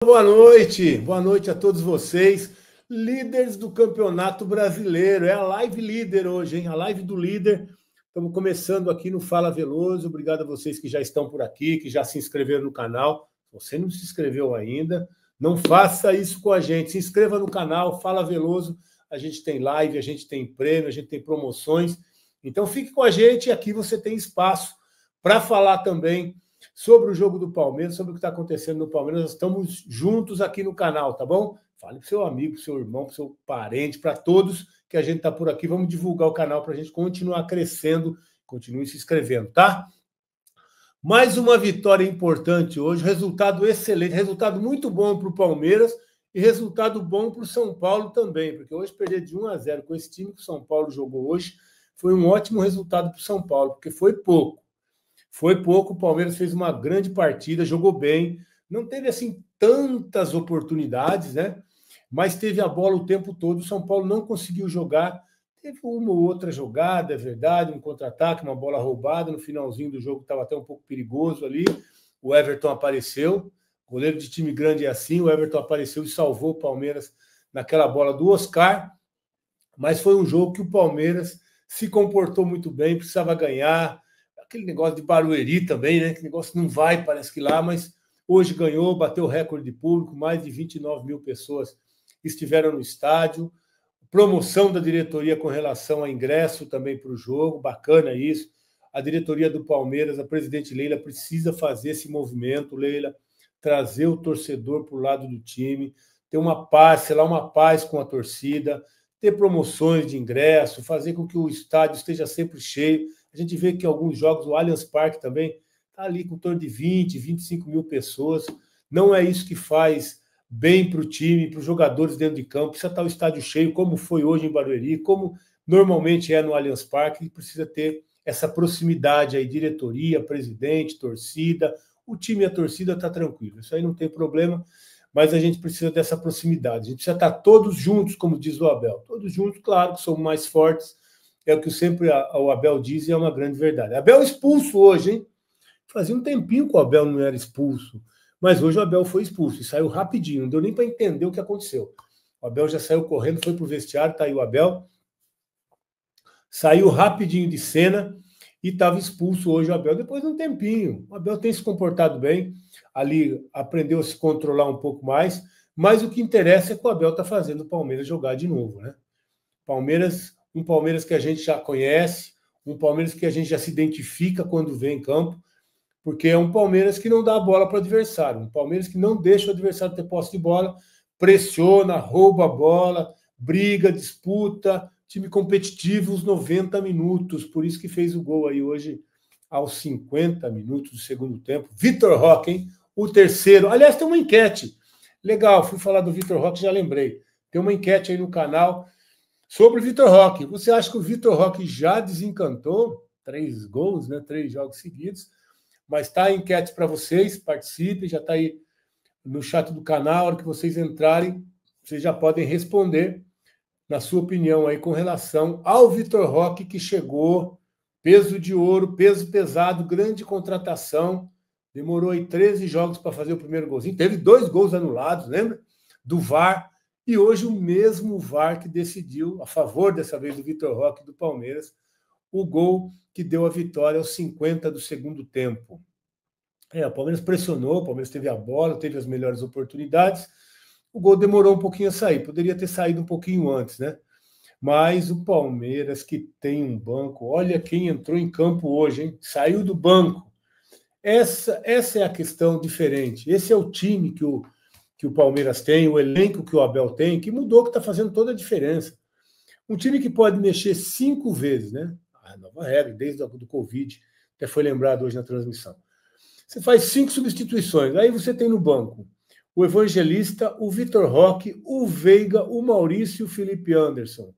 Boa noite a todos vocês, líderes do Campeonato Brasileiro. É a live líder hoje, hein? A live do líder. Estamos começando aqui no Fala Veloso. Obrigado a vocês que já estão por aqui, que já se inscreveram no canal. Se você não se inscreveu ainda, não faça isso com a gente. Se inscreva no canal Fala Veloso. A gente tem live, a gente tem prêmio, a gente tem promoções. Então fique com a gente e aqui você tem espaço para falar também sobre o jogo do Palmeiras, sobre o que está acontecendo no Palmeiras. Nós estamos juntos aqui no canal, tá bom? Fale para o seu amigo, para o seu irmão, para o seu parente, para todos que a gente está por aqui. Vamos divulgar o canal para a gente continuar crescendo. Continue se inscrevendo, tá? Mais uma vitória importante hoje, resultado excelente, resultado muito bom para o Palmeiras e resultado bom para o São Paulo também, porque hoje perder de 1-0 com esse time que o São Paulo jogou hoje foi um ótimo resultado para o São Paulo, porque foi pouco. Foi pouco, o Palmeiras fez uma grande partida, jogou bem, não teve assim tantas oportunidades, né? Mas teve a bola o tempo todo. O São Paulo não conseguiu jogar. Teve uma ou outra jogada, é verdade, um contra-ataque, uma bola roubada. No finalzinho do jogo estava até um pouco perigoso ali. O Everton apareceu. Goleiro de time grande é assim. O Everton apareceu e salvou o Palmeiras naquela bola do Oscar. Mas foi um jogo que o Palmeiras se comportou muito bem, precisava ganhar. Aquele negócio de Barueri também, né? Que negócio não vai, parece que lá, mas hoje ganhou, bateu o recorde de público, mais de 29 mil pessoas estiveram no estádio. Promoção da diretoria com relação a ingresso também para o jogo, bacana isso. A diretoria do Palmeiras, a presidente Leila, precisa fazer esse movimento, Leila, trazer o torcedor para o lado do time, ter uma paz, sei lá, uma paz com a torcida, ter promoções de ingresso, fazer com que o estádio esteja sempre cheio. A gente vê que alguns jogos, o Allianz Parque também está ali com em torno de 20, 25 mil pessoas. Não é isso que faz bem para o time, para os jogadores dentro de campo. Precisa estar o estádio cheio, como foi hoje em Barueri, como normalmente é no Allianz Parque. E precisa ter essa proximidade aí, diretoria, presidente, torcida. O time e a torcida está tranquilo. Isso aí não tem problema, mas a gente precisa dessa proximidade. A gente precisa estar todos juntos, como diz o Abel. Todos juntos, claro que somos mais fortes. É o que sempre o Abel diz e é uma grande verdade. Abel expulso hoje, hein? Fazia um tempinho que o Abel não era expulso, mas hoje o Abel foi expulso e saiu rapidinho, não deu nem para entender o que aconteceu. O Abel já saiu correndo, foi para o vestiário, tá aí o Abel, saiu rapidinho de cena e estava expulso hoje o Abel. Depois de um tempinho, o Abel tem se comportado bem, ali aprendeu a se controlar um pouco mais, mas o que interessa é que o Abel está fazendo o Palmeiras jogar de novo, né? Um Palmeiras que a gente já conhece, um Palmeiras que a gente já se identifica quando vem em campo, porque é um Palmeiras que não dá a bola para o adversário, um Palmeiras que não deixa o adversário ter posse de bola, pressiona, rouba a bola, briga, disputa, time competitivo os 90 minutos, por isso que fez o gol aí hoje aos 50 minutos do segundo tempo. Vitor Roque, hein? O terceiro. Aliás, tem uma enquete. Legal, fui falar do Vitor Roque, já lembrei. Tem uma enquete aí no canal sobre o Vitor Roque. Você acha que o Vitor Roque já desencantou? 3 gols, né? 3 jogos seguidos. Mas está a enquete para vocês, participem, já está aí no chat do canal. A hora que vocês entrarem, vocês já podem responder na sua opinião aí com relação ao Vitor Roque, que chegou, peso de ouro, peso pesado, grande contratação. Demorou aí 13 jogos para fazer o primeiro golzinho. Teve 2 gols anulados, lembra? Do VAR. E hoje o mesmo VAR que decidiu a favor, dessa vez, do Vitor Roque do Palmeiras, o gol que deu a vitória aos 50 do segundo tempo. O Palmeiras pressionou, o Palmeiras teve a bola, teve as melhores oportunidades. O gol demorou um pouquinho a sair, poderia ter saído um pouquinho antes, né? Mas o Palmeiras, que tem um banco, olha quem entrou em campo hoje, hein? Saiu do banco. Essa é a questão diferente. Esse é o time que o Palmeiras tem, o elenco que o Abel tem, que mudou, que está fazendo toda a diferença. Um time que pode mexer 5 vezes, né? A nova regra, desde o Covid, até foi lembrado hoje na transmissão. Você faz 5 substituições, aí você tem no banco o Evangelista, o Vitor Roque, o Veiga, o Maurício e o Felipe Anderson.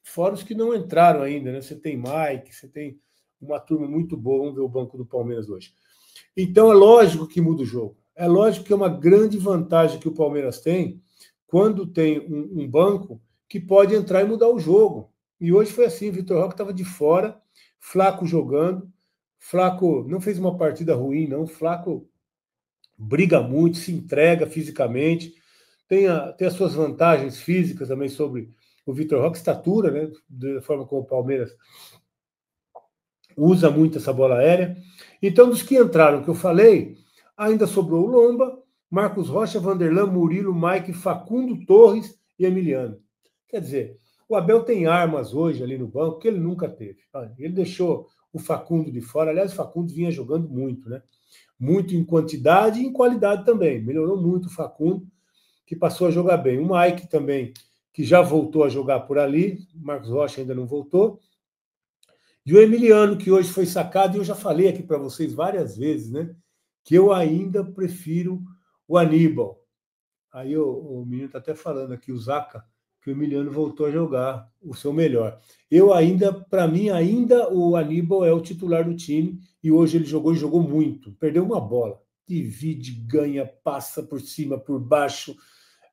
Fora os que não entraram ainda, né? Você tem Mike, você tem uma turma muito boa. Vamos ver o banco do Palmeiras hoje. Então é lógico que muda o jogo. É lógico que é uma grande vantagem que o Palmeiras tem quando tem um banco que pode entrar e mudar o jogo. E hoje foi assim, o Vitor Roque estava de fora, Flaco jogando. Flaco não fez uma partida ruim, não. Flaco briga muito, se entrega fisicamente, tem as suas vantagens físicas também sobre o Vitor Roque, estatura, né? Da forma como o Palmeiras usa muito essa bola aérea. Então, dos que entraram, que eu falei, ainda sobrou o Lomba, Marcos Rocha, Vanderlan, Murilo, Mike, Facundo Torres e Emiliano. Quer dizer, o Abel tem armas hoje ali no banco que ele nunca teve. Ele deixou o Facundo de fora. Aliás, o Facundo vinha jogando muito, né? Muito em quantidade e em qualidade também. Melhorou muito o Facundo, que passou a jogar bem. O Mike também, que já voltou a jogar por ali. O Marcos Rocha ainda não voltou. E o Emiliano, que hoje foi sacado, e eu já falei aqui para vocês várias vezes, né? Que eu ainda prefiro o Aníbal. Aí o menino está até falando aqui, o Zaca, que o Emiliano voltou a jogar o seu melhor. Eu ainda, para mim, ainda o Aníbal é o titular do time, e hoje ele jogou e jogou muito. Perdeu uma bola. Divide, ganha, passa por cima, por baixo.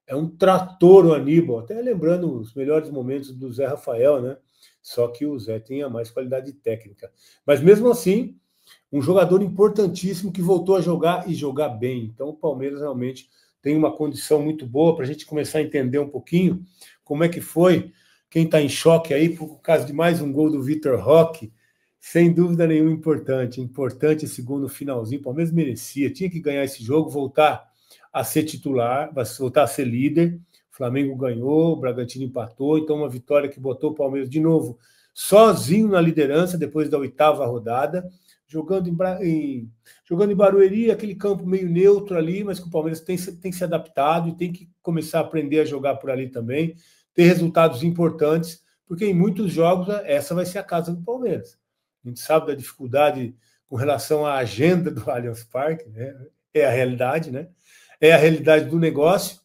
É um trator o Aníbal, até lembrando os melhores momentos do Zé Rafael, né? Só que o Zé tinha mais qualidade técnica. Mas mesmo assim, um jogador importantíssimo que voltou a jogar e jogar bem. Então o Palmeiras realmente tem uma condição muito boa para a gente começar a entender um pouquinho como é que foi. Quem está em choque aí por causa de mais um gol do Vitor Roque, sem dúvida nenhuma importante esse gol no finalzinho. O Palmeiras merecia, tinha que ganhar esse jogo, voltar a ser titular, voltar a ser líder. O Flamengo ganhou, o Bragantino empatou, então uma vitória que botou o Palmeiras de novo sozinho na liderança depois da 8ª rodada, jogando em Barueri, aquele campo meio neutro ali, mas que o Palmeiras tem se adaptado e tem que começar a aprender a jogar por ali também, ter resultados importantes, porque em muitos jogos essa vai ser a casa do Palmeiras. A gente sabe da dificuldade com relação à agenda do Allianz Parque, né? É a realidade, né? É a realidade do negócio.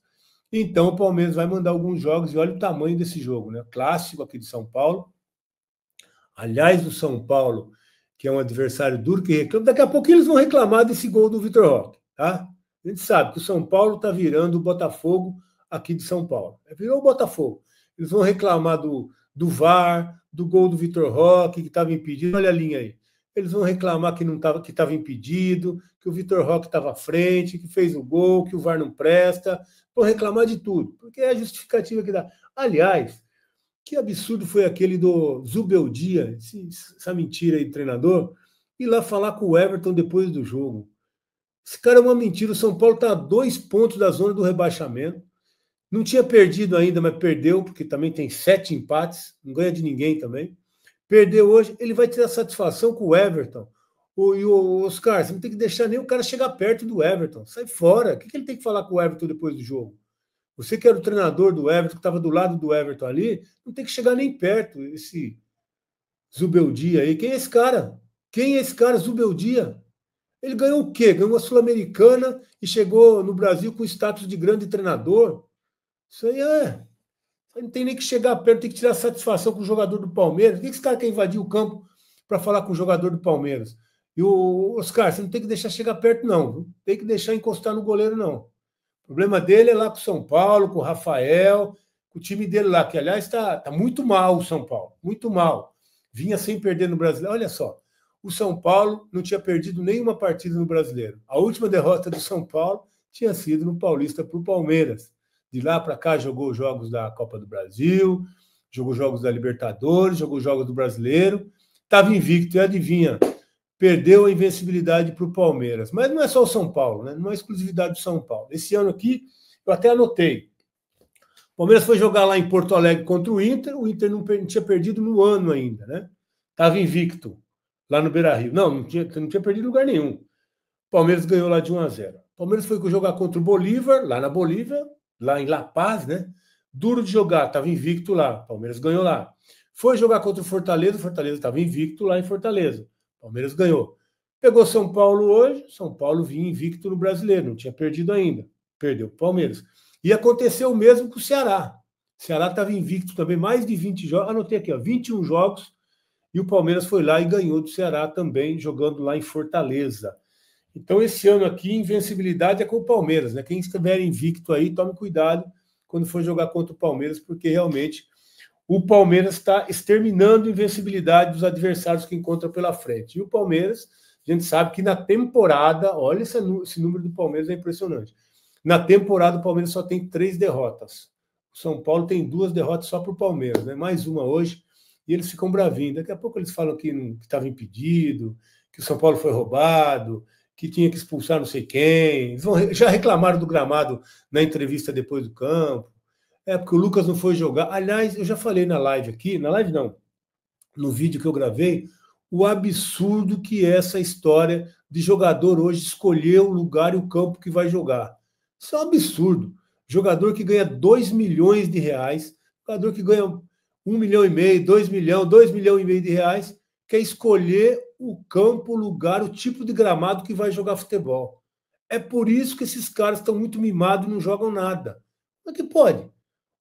Então o Palmeiras vai mandar alguns jogos e olha o tamanho desse jogo, né? Clássico aqui de São Paulo. Aliás, o São Paulo, que é um adversário duro que reclama, daqui a pouco eles vão reclamar desse gol do Vitor Roque, tá? A gente sabe que o São Paulo está virando o Botafogo aqui de São Paulo. Virou o Botafogo. Eles vão reclamar do VAR, do gol do Vitor Roque, que estava impedido. Olha a linha aí. Eles vão reclamar que estava impedido, que o Vitor Roque estava à frente, que fez o gol, que o VAR não presta. Vão reclamar de tudo, porque é a justificativa que dá. Aliás, que absurdo foi aquele do Zubeldia, essa mentira aí de treinador, ir lá falar com o Everton depois do jogo. Esse cara é uma mentira. O São Paulo está a 2 pontos da zona do rebaixamento. Não tinha perdido ainda, mas perdeu, porque também tem 7 empates, não ganha de ninguém também. Perdeu hoje, ele vai tirar satisfação com o Everton. E o Oscar, você não tem que deixar nem o cara chegar perto do Everton. Sai fora. O que ele tem que falar com o Everton depois do jogo? Você que era o treinador do Everton, que estava do lado do Everton ali, não tem que chegar nem perto, esse Zubeldia aí. Quem é esse cara? Quem é esse cara, Zubeldia? Ele ganhou o quê? Ganhou a Sul-Americana e chegou no Brasil com status de grande treinador. Isso aí não tem nem que chegar perto, tem que tirar satisfação com o jogador do Palmeiras. Por que esse cara quer invadir o campo para falar com o jogador do Palmeiras? E o Oscar, você não tem que deixar chegar perto, não. Tem que deixar encostar no goleiro, não. O problema dele é lá com o São Paulo, com o Rafael, com o time dele lá, que, aliás, está muito mal o São Paulo, muito mal. Vinha sem perder no Brasileiro. Olha só, o São Paulo não tinha perdido nenhuma partida no Brasileiro. A última derrota do São Paulo tinha sido no Paulista para o Palmeiras. De lá para cá jogou jogos da Copa do Brasil, jogou jogos da Libertadores, jogou jogos do Brasileiro, estava invicto, e adivinha, perdeu a invencibilidade para o Palmeiras. Mas não é só o São Paulo, né? Não é exclusividade do São Paulo. Esse ano aqui, eu até anotei. O Palmeiras foi jogar lá em Porto Alegre contra o Inter não tinha perdido no ano ainda, né? Estava invicto lá no Beira-Rio. Não tinha perdido em lugar nenhum. O Palmeiras ganhou lá de 1-0. O Palmeiras foi jogar contra o Bolívar, lá na Bolívia, lá em La Paz, né? Duro de jogar, estava invicto lá. O Palmeiras ganhou lá. Foi jogar contra o Fortaleza estava invicto lá em Fortaleza. Palmeiras ganhou. Pegou São Paulo hoje, São Paulo vinha invicto no Brasileiro, não tinha perdido ainda. Perdeu o Palmeiras. E aconteceu o mesmo com o Ceará. O Ceará estava invicto também, mais de 20 jogos. Anotei aqui, 21 jogos. E o Palmeiras foi lá e ganhou do Ceará também, jogando lá em Fortaleza. Então, esse ano aqui, invencibilidade é com o Palmeiras, né? Quem estiver invicto aí, tome cuidado quando for jogar contra o Palmeiras, porque realmente o Palmeiras está exterminando a invencibilidade dos adversários que encontra pela frente. E o Palmeiras A gente sabe que na temporada, olha esse número do Palmeiras, é impressionante. Na temporada, o Palmeiras só tem 3 derrotas. O São Paulo tem 2 derrotas só para o Palmeiras, né? Mais uma hoje, e eles ficam bravinhos. Daqui a pouco eles falam que estava impedido, que o São Paulo foi roubado, que tinha que expulsar não sei quem. Eles já reclamaram do gramado na entrevista depois do campo. Porque o Lucas não foi jogar. Aliás, eu já falei na live aqui, na live não, no vídeo que eu gravei, o absurdo que é essa história de jogador hoje escolher o lugar e o campo que vai jogar. Isso é um absurdo. Jogador que ganha 2 milhões de reais, jogador que ganha 1,5 milhão, 2 milhões, 2 milhões e meio de reais, quer escolher o campo, o lugar, o tipo de gramado que vai jogar futebol. É por isso que esses caras estão muito mimados e não jogam nada. Como é que pode?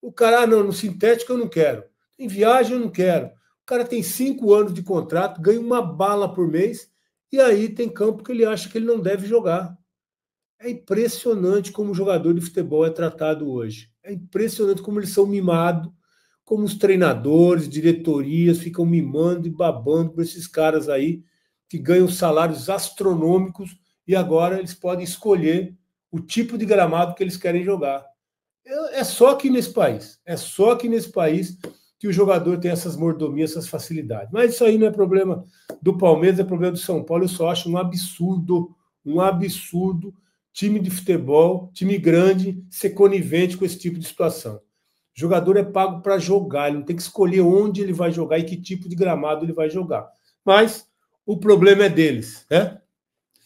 O cara, não, no sintético eu não quero. Em viagem eu não quero. O cara tem 5 anos de contrato, ganha uma bala por mês, e aí tem campo que ele acha que ele não deve jogar. É impressionante como o jogador de futebol é tratado hoje. É impressionante como eles são mimados, como os treinadores, diretorias ficam mimando e babando por esses caras aí que ganham salários astronômicos e agora eles podem escolher o tipo de gramado que eles querem jogar. É só aqui nesse país. É só aqui nesse país que o jogador tem essas mordomias, essas facilidades. Mas isso aí não é problema do Palmeiras, é problema do São Paulo. Eu só acho um absurdo time de futebol, time grande, ser conivente com esse tipo de situação. O jogador é pago para jogar, ele não tem que escolher onde ele vai jogar e que tipo de gramado ele vai jogar. Mas o problema é deles, né?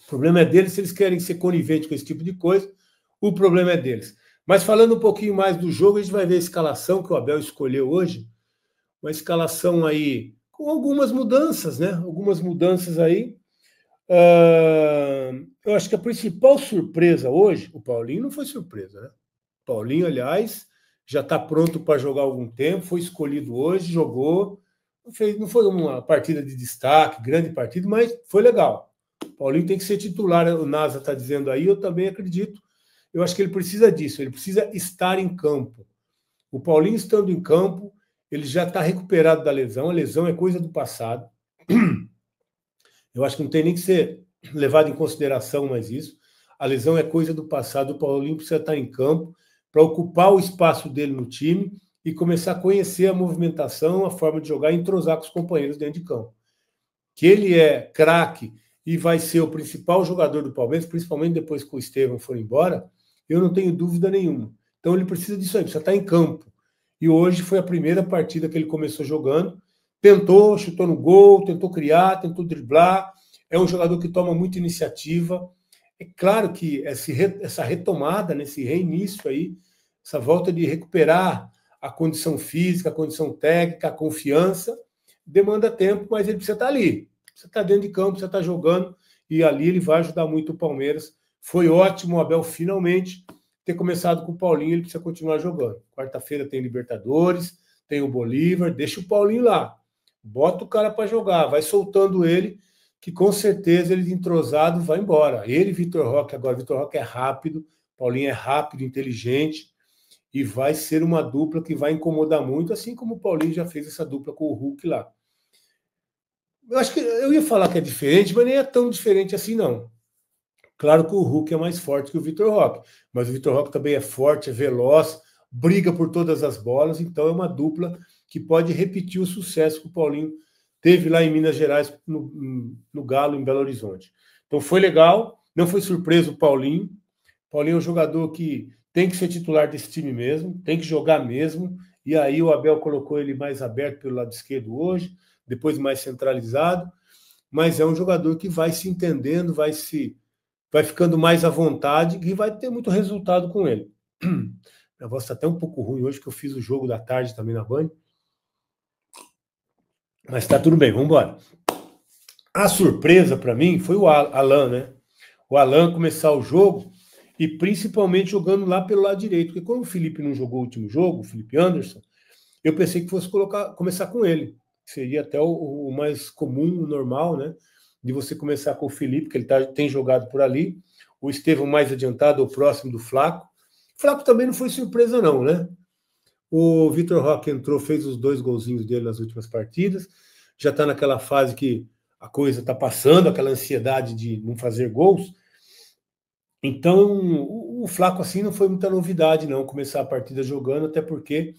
O problema é deles se eles querem ser coniventes com esse tipo de coisa, o problema é deles. Mas falando um pouquinho mais do jogo, a gente vai ver a escalação que o Abel escolheu hoje, uma escalação aí com algumas mudanças, né? Algumas mudanças aí. Eu acho que a principal surpresa hoje, o Paulinho não foi surpresa, né? O Paulinho, aliás, já está pronto para jogar há algum tempo, foi escolhido hoje, jogou, não foi uma partida de destaque, grande partida, mas foi legal. O Paulinho tem que ser titular, o NASA está dizendo aí, eu também acredito. Eu acho que ele precisa disso, ele precisa estar em campo. O Paulinho estando em campo, ele já está recuperado da lesão, a lesão é coisa do passado. Eu acho que não tem nem que ser levado em consideração mais isso. A lesão é coisa do passado, o Paulinho precisa estar em campo para ocupar o espaço dele no time e começar a conhecer a movimentação, a forma de jogar e entrosar com os companheiros dentro de campo. Que ele é craque e vai ser o principal jogador do Palmeiras, principalmente depois que o Estevão for embora, eu não tenho dúvida nenhuma. Então ele precisa disso aí, precisa estar em campo. E hoje foi a primeira partida que ele começou jogando, tentou, chutou no gol, tentou criar, tentou driblar, é um jogador que toma muita iniciativa. É claro que essa retomada, nesse reinício aí, essa volta de recuperar a condição física, a condição técnica, a confiança, demanda tempo, mas ele precisa estar ali. Precisa estar dentro de campo, precisa estar jogando, e ali ele vai ajudar muito o Palmeiras. Foi ótimo o Abel finalmente ter começado com o Paulinho, ele precisa continuar jogando. Quarta-feira tem Libertadores, tem o Bolívar, deixa o Paulinho lá. Bota o cara para jogar, vai soltando ele, que com certeza ele entrosado vai embora. Ele e Vitor Roque, agora Vitor Roque é rápido, Paulinho é rápido, inteligente, e vai ser uma dupla que vai incomodar muito, assim como o Paulinho já fez essa dupla com o Hulk lá. Eu acho que eu ia falar que é diferente, mas nem é tão diferente assim, não. Claro que o Hulk é mais forte que o Vitor Roque, mas o Vitor Roque também é forte, é veloz, briga por todas as bolas, então é uma dupla que pode repetir o sucesso que o Paulinho teve lá em Minas Gerais, no Galo, em Belo Horizonte. Então foi legal, não foi surpresa o Paulinho. O Paulinho é um jogador que tem que ser titular desse time mesmo, tem que jogar mesmo, e aí o Abel colocou ele mais aberto pelo lado esquerdo hoje, depois mais centralizado, mas é um jogador que vai se entendendo, vai ficando mais à vontade e vai ter muito resultado com ele. Minha voz está até um pouco ruim hoje, que eu fiz o jogo da tarde também na Band. Mas está tudo bem, vamos embora. A surpresa para mim foi o Alan, né? O Alan começar o jogo e principalmente jogando lá pelo lado direito. Porque quando o Felipe não jogou o último jogo, o Felipe Anderson, eu pensei que fosse começar com ele. Seria até o mais comum, o normal, né? De você começar com o Felipe, que ele tem jogado por ali. O Estevão mais adiantado, ou próximo do Flaco. O Flaco também não foi surpresa não, né? O Vitor Roque entrou, fez os 2 golzinhos dele nas últimas partidas. Já está naquela fase que a coisa está passando, aquela ansiedade de não fazer gols. Então, o Flaco assim não foi muita novidade, não, começar a partida jogando, até porque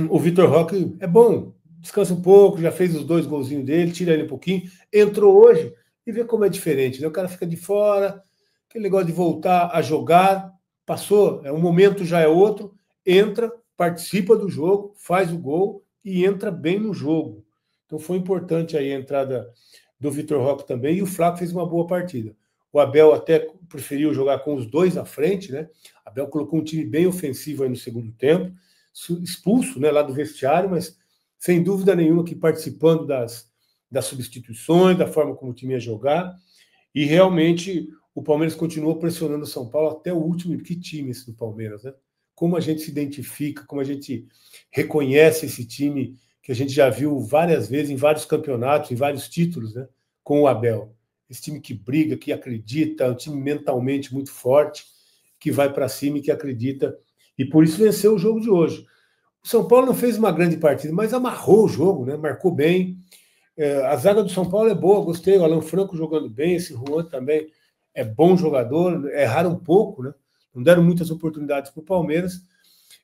o Vitor Roque é bom, descansa um pouco, já fez os 2 golzinhos dele, tira ele um pouquinho, entrou hoje e vê como é diferente, né? O cara fica de fora, aquele negócio de voltar a jogar, passou, um momento já é outro, entra, participa do jogo, faz o gol e entra bem no jogo. Então foi importante aí a entrada do Vitor Roque também, e o Flaco fez uma boa partida. O Abel até preferiu jogar com os 2 à frente, né? Abel colocou um time bem ofensivo aí no segundo tempo, expulso, né, lá do vestiário, mas sem dúvida nenhuma que participando das substituições, da forma como o time ia jogar, e realmente o Palmeiras continuou pressionando o São Paulo até o último. Que time esse do Palmeiras, né? Como a gente se identifica, como a gente reconhece esse time que a gente já viu várias vezes em vários campeonatos, em vários títulos, né, com o Abel. Esse time que briga, que acredita, um time mentalmente muito forte, que vai para cima e que acredita, e por isso venceu o jogo de hoje. O São Paulo não fez uma grande partida, mas amarrou o jogo, né? Marcou bem. A zaga do São Paulo é boa, gostei. O Alan Franco jogando bem, esse Juan também é bom jogador, erraram um pouco, né? Não deram muitas oportunidades para o Palmeiras,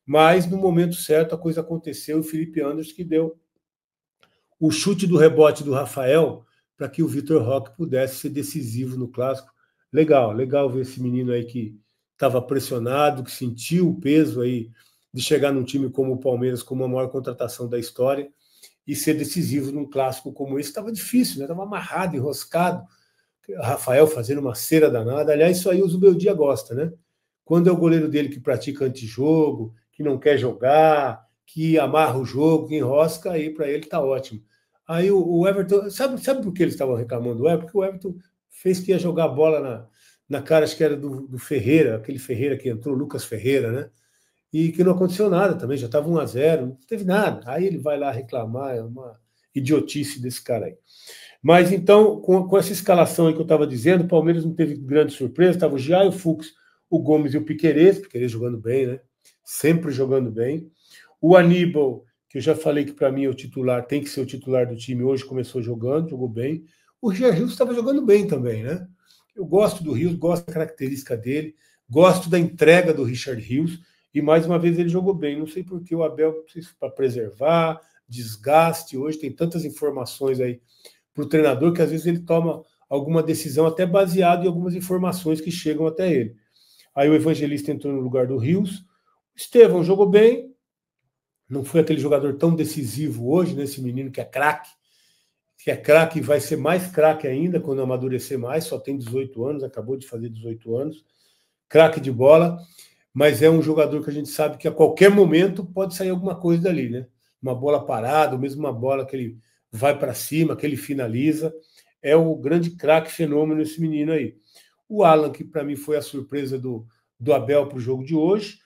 mas no momento certo a coisa aconteceu. O Felipe Anderson que deu o chute do rebote do Rafael para que o Vitor Roque pudesse ser decisivo no clássico. Legal ver esse menino aí que estava pressionado, que sentiu o peso aí de chegar num time como o Palmeiras, como a maior contratação da história, e ser decisivo num clássico como esse. Estava difícil, né? Estava amarrado, enroscado. O Rafael fazendo uma cera danada. Aliás, isso aí o Zubeldia gosta, né? Quando é o goleiro dele que pratica antijogo, que não quer jogar, que amarra o jogo, que enrosca, aí para ele tá ótimo. Aí o Everton, sabe por que eles estavam reclamando do Everton? Porque o Everton fez que ia jogar a bola na cara, acho que era do Ferreira, aquele Ferreira que entrou, Lucas Ferreira, né? E que não aconteceu nada também, já estava 1-0, não teve nada. Aí ele vai lá reclamar, é uma idiotice desse cara aí. Mas então, com essa escalação aí que eu estava dizendo, o Palmeiras não teve grande surpresa, estava o Giai, o Fux, o Gomes e o Piquerez jogando bem, né? Sempre jogando bem. O Aníbal, que eu já falei que para mim é o titular, tem que ser o titular do time, hoje começou jogando, jogou bem. O Richard Rios estava jogando bem também, né? Eu gosto do Rios, gosto da característica dele, gosto da entrega do Richard Rios, e mais uma vez ele jogou bem. Não sei por que o Abel, para preservar, desgaste, hoje tem tantas informações aí para o treinador que às vezes ele toma alguma decisão até baseado em algumas informações que chegam até ele. Aí o Evangelista entrou no lugar do Rios. O Estevão jogou bem, não foi aquele jogador tão decisivo hoje, né? Esse menino que é craque e vai ser mais craque ainda quando amadurecer mais, só tem 18 anos, acabou de fazer 18 anos, craque de bola, mas é um jogador que a gente sabe que a qualquer momento pode sair alguma coisa dali, né? Uma bola parada, ou mesmo uma bola que ele vai para cima, que ele finaliza, é o grande craque fenômeno esse menino aí. O Alan, que para mim foi a surpresa do Abel para o jogo de hoje,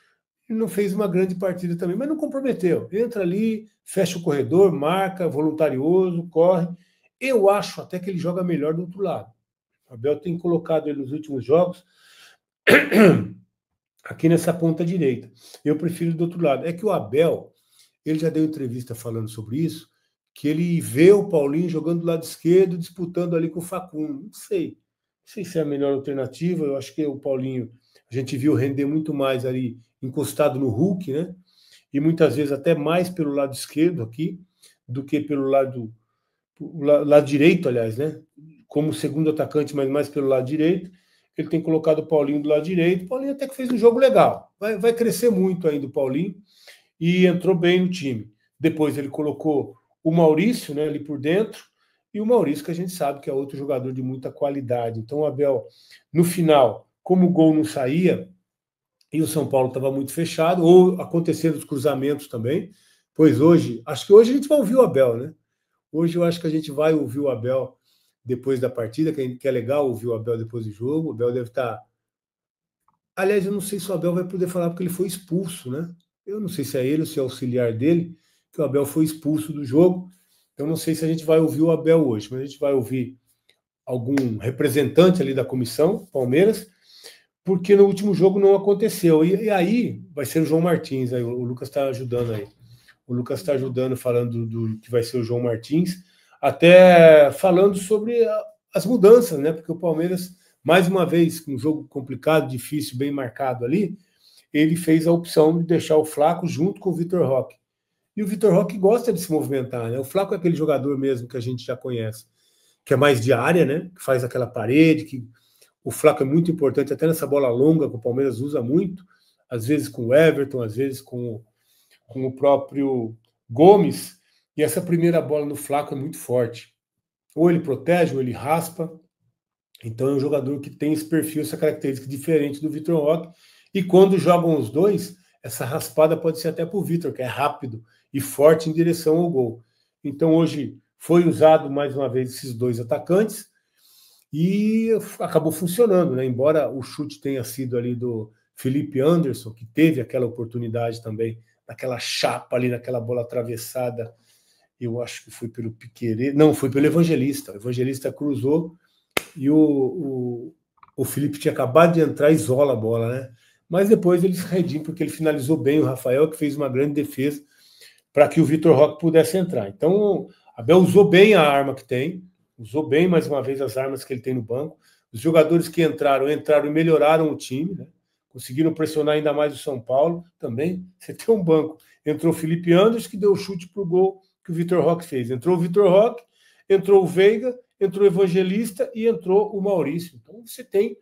não fez uma grande partida também, mas não comprometeu. Entra ali, fecha o corredor, marca, voluntarioso, corre. Eu acho até que ele joga melhor do outro lado. O Abel tem colocado ele nos últimos jogos aqui nessa ponta direita. Eu prefiro do outro lado. É que o Abel, ele já deu entrevista falando sobre isso, que ele vê o Paulinho jogando do lado esquerdo, disputando ali com o Facundo. Não sei se é a melhor alternativa. Eu acho que o Paulinho, a gente viu render muito mais ali encostado no Hulk, né? E muitas vezes até mais pelo lado esquerdo aqui do que pelo lado direito, aliás, né? Como segundo atacante, mas mais pelo lado direito. Ele tem colocado o Paulinho do lado direito. O Paulinho até que fez um jogo legal. Vai crescer muito ainda o Paulinho e entrou bem no time. Depois ele colocou o Maurício, né, ali por dentro, e o Maurício que a gente sabe que é outro jogador de muita qualidade. Então o Abel, no final, como o gol não saía, e o São Paulo estava muito fechado, ou aconteceram os cruzamentos também, pois acho que hoje a gente vai ouvir o Abel, né? Hoje eu acho que a gente vai ouvir o Abel depois da partida, que é legal ouvir o Abel depois do jogo. O Abel deve estar... Aliás, eu não sei se o Abel vai poder falar porque ele foi expulso, né? Eu não sei se é ele ou se é auxiliar dele, que o Abel foi expulso do jogo. Eu não sei se a gente vai ouvir o Abel hoje, mas a gente vai ouvir algum representante ali da comissão, Palmeiras, porque no último jogo não aconteceu. E aí vai ser o João Martins, aí, o Lucas está ajudando aí. O Lucas está ajudando, falando do que vai ser o João Martins. até falando sobre as mudanças, né? Porque o Palmeiras, mais uma vez, com um jogo complicado, difícil, bem marcado ali, ele fez a opção de deixar o Flaco junto com o Vitor Roque. E o Vitor Roque gosta de se movimentar, né? O Flaco é aquele jogador mesmo que a gente já conhece, que é mais de área, né? Que faz aquela parede, que o Flaco é muito importante, até nessa bola longa que o Palmeiras usa muito, às vezes com o Everton, às vezes com o próprio Gomes, e essa primeira bola no Flaco é muito forte. Ou ele protege, ou ele raspa. Então é um jogador que tem esse perfil, essa característica diferente do Vitor Roque. E quando jogam os dois, essa raspada pode ser até para o Vitor, que é rápido e forte em direção ao gol. Então hoje foi usado mais uma vez esses dois atacantes e acabou funcionando, né? Embora o chute tenha sido ali do Felipe Anderson, que teve aquela oportunidade também, naquela chapa ali, naquela bola atravessada, eu acho que foi pelo Piquerez, não, foi pelo Evangelista. O Evangelista cruzou e o Felipe tinha acabado de entrar e isola a bola, né? Mas depois ele se redime, porque ele finalizou bem o Rafael, que fez uma grande defesa para que o Vitor Roque pudesse entrar. Então, o Abel usou bem a arma que tem, usou bem, mais uma vez, as armas que ele tem no banco. Os jogadores que entraram e melhoraram o time, né? Conseguiram pressionar ainda mais o São Paulo também. Você tem um banco. Entrou o Felipe Anderson, que deu o chute para o gol que o Vitor Roque fez. Entrou o Vitor Roque, entrou o Veiga, entrou o Evangelista e entrou o Maurício. Então você tem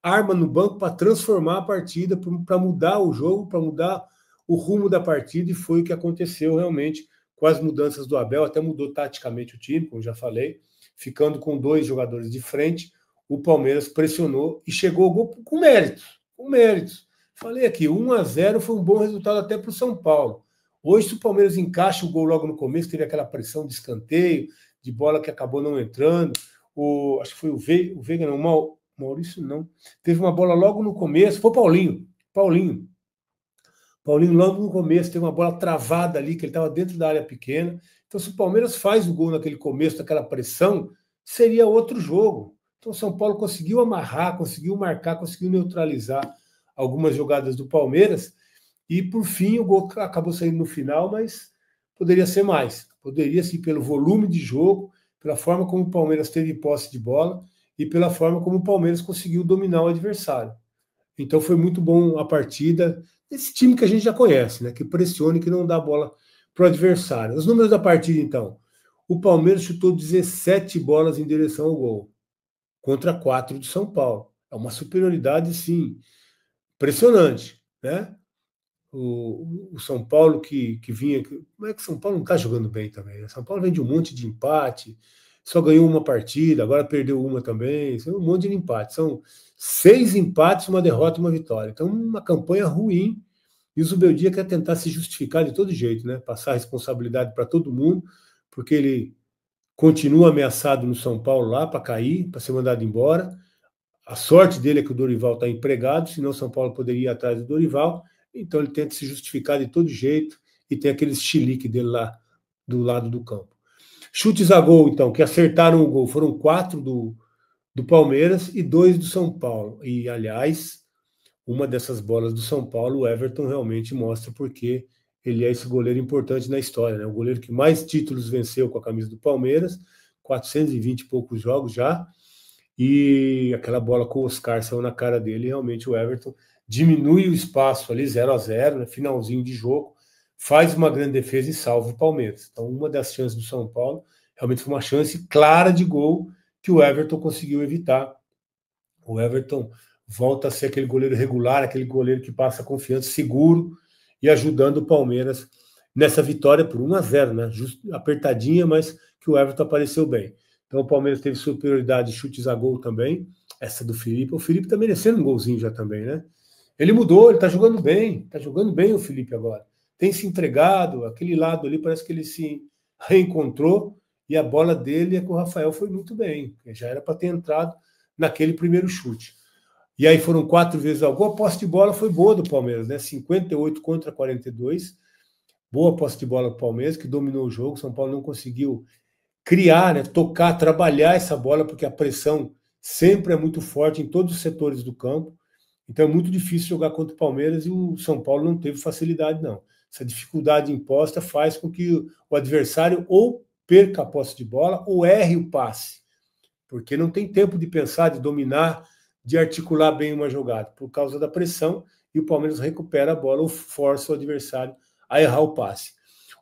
arma no banco para transformar a partida, para mudar o jogo, para mudar o rumo da partida, e foi o que aconteceu realmente com as mudanças do Abel. Até mudou taticamente o time, como já falei, ficando com dois jogadores de frente. O Palmeiras pressionou e chegou ao gol com méritos. Com méritos. Falei aqui, 1-0 foi um bom resultado até para o São Paulo. Hoje, se o Palmeiras encaixa o gol logo no começo, teve aquela pressão de escanteio, de bola que acabou não entrando. Acho que foi o Veiga, não, o Maurício não. Teve uma bola logo no começo, foi o Paulinho. Paulinho logo no começo teve uma bola travada ali, que ele estava dentro da área pequena. Então, se o Palmeiras faz o gol naquele começo, daquela pressão, seria outro jogo. Então, o São Paulo conseguiu amarrar, conseguiu marcar, conseguiu neutralizar algumas jogadas do Palmeiras. E, por fim, o gol acabou saindo no final, mas poderia ser mais. Poderia, sim, pelo volume de jogo, pela forma como o Palmeiras teve posse de bola e pela forma como o Palmeiras conseguiu dominar o adversário. Então, foi muito bom a partida. Esse time que a gente já conhece, né? Que pressiona e que não dá bola para o adversário. Os números da partida, então. O Palmeiras chutou 17 bolas em direção ao gol, contra 4 do São Paulo. É uma superioridade, sim, impressionante, né? O São Paulo que vinha... Como é que o São Paulo não está jogando bem também? Né? São Paulo vem de um monte de empate, só ganhou uma partida, agora perdeu uma também, um monte de empate. São 6 empates, uma derrota e uma vitória. Então, uma campanha ruim. E o Zubeldia quer tentar se justificar de todo jeito, né? Passar a responsabilidade para todo mundo, porque ele continua ameaçado no São Paulo lá para cair, para ser mandado embora. A sorte dele é que o Dorival está empregado, senão o São Paulo poderia ir atrás do Dorival. Então ele tenta se justificar de todo jeito e tem aquele chilique dele lá do lado do campo. Chutes a gol, então, que acertaram o gol, foram 4 do Palmeiras e 2 do São Paulo. E, aliás, uma dessas bolas do São Paulo, o Everton realmente mostra porque ele é esse goleiro importante na história, né? O goleiro que mais títulos venceu com a camisa do Palmeiras, 420 e poucos jogos já, e aquela bola com o Oscar saiu na cara dele, e realmente o Everton diminui o espaço ali, 0-0, né? Finalzinho de jogo, faz uma grande defesa e salva o Palmeiras. Então, uma das chances do São Paulo realmente foi uma chance clara de gol que o Everton conseguiu evitar. O Everton volta a ser aquele goleiro regular, aquele goleiro que passa confiança, seguro, e ajudando o Palmeiras nessa vitória por 1-0, né? Apertadinha, mas que o Everton apareceu bem. Então o Palmeiras teve superioridade de chutes a gol também, essa do Felipe. O Felipe está merecendo um golzinho já também, né? Ele mudou, ele está jogando bem o Felipe agora. Tem se entregado, aquele lado ali parece que ele se reencontrou, e a bola dele com o Rafael foi muito bem, já era para ter entrado naquele primeiro chute. E aí foram 4 vezes ao gol. A posse de bola foi boa do Palmeiras, né? 58 contra 42. Boa posse de bola do Palmeiras, que dominou o jogo. São Paulo não conseguiu criar, né? Tocar, trabalhar essa bola, porque a pressão sempre é muito forte em todos os setores do campo. Então é muito difícil jogar contra o Palmeiras e o São Paulo não teve facilidade, não. Essa dificuldade imposta faz com que o adversário ou perca a posse de bola ou erre o passe, porque não tem tempo de pensar, de dominar, de articular bem uma jogada, por causa da pressão, e o Palmeiras recupera a bola ou força o adversário a errar o passe.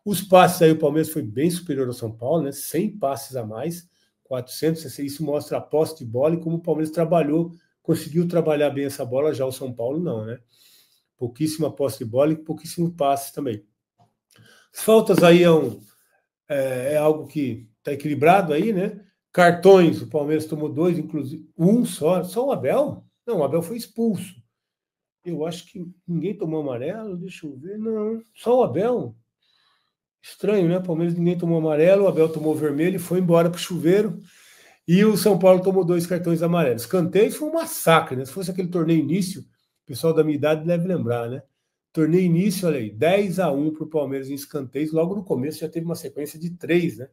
Os passes aí, o Palmeiras foi bem superior ao São Paulo, né? 100 passes a mais, 400, isso mostra a posse de bola e como o Palmeiras conseguiu trabalhar bem essa bola, já o São Paulo não, né? Pouquíssima posse de bola e pouquíssimo passes também. As faltas aí é algo que está equilibrado aí, né? Cartões, o Palmeiras tomou 2, inclusive um só o Abel? Não, o Abel foi expulso. Eu acho que ninguém tomou amarelo, deixa eu ver, não, só o Abel. Estranho, né? O Palmeiras ninguém tomou amarelo, o Abel tomou vermelho e foi embora para o chuveiro. E o São Paulo tomou 2 cartões amarelos. Escanteios foi um massacre, né? Se fosse aquele torneio início, o pessoal da minha idade deve lembrar, né? Torneio início, olha aí, 10-1 para o Palmeiras em escanteios. Logo no começo já teve uma sequência de 3, né?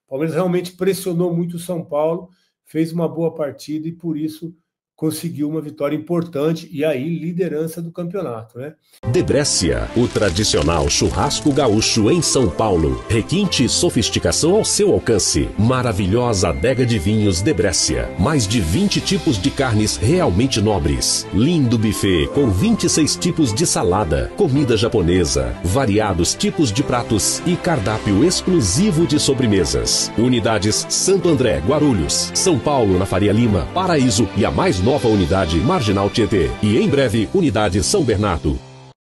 O Palmeiras realmente pressionou muito o São Paulo, fez uma boa partida e por isso conseguiu uma vitória importante e aí liderança do campeonato, né? De Brescia, o tradicional churrasco gaúcho em São Paulo. Requinte e sofisticação ao seu alcance. Maravilhosa adega de vinhos De Brescia. Mais de 20 tipos de carnes realmente nobres. Lindo buffet com 26 tipos de salada. Comida japonesa. Variados tipos de pratos e cardápio exclusivo de sobremesas. Unidades Santo André, Guarulhos, São Paulo na Faria Lima, Paraíso e a mais nova unidade Marginal Tietê. E em breve, unidade São Bernardo.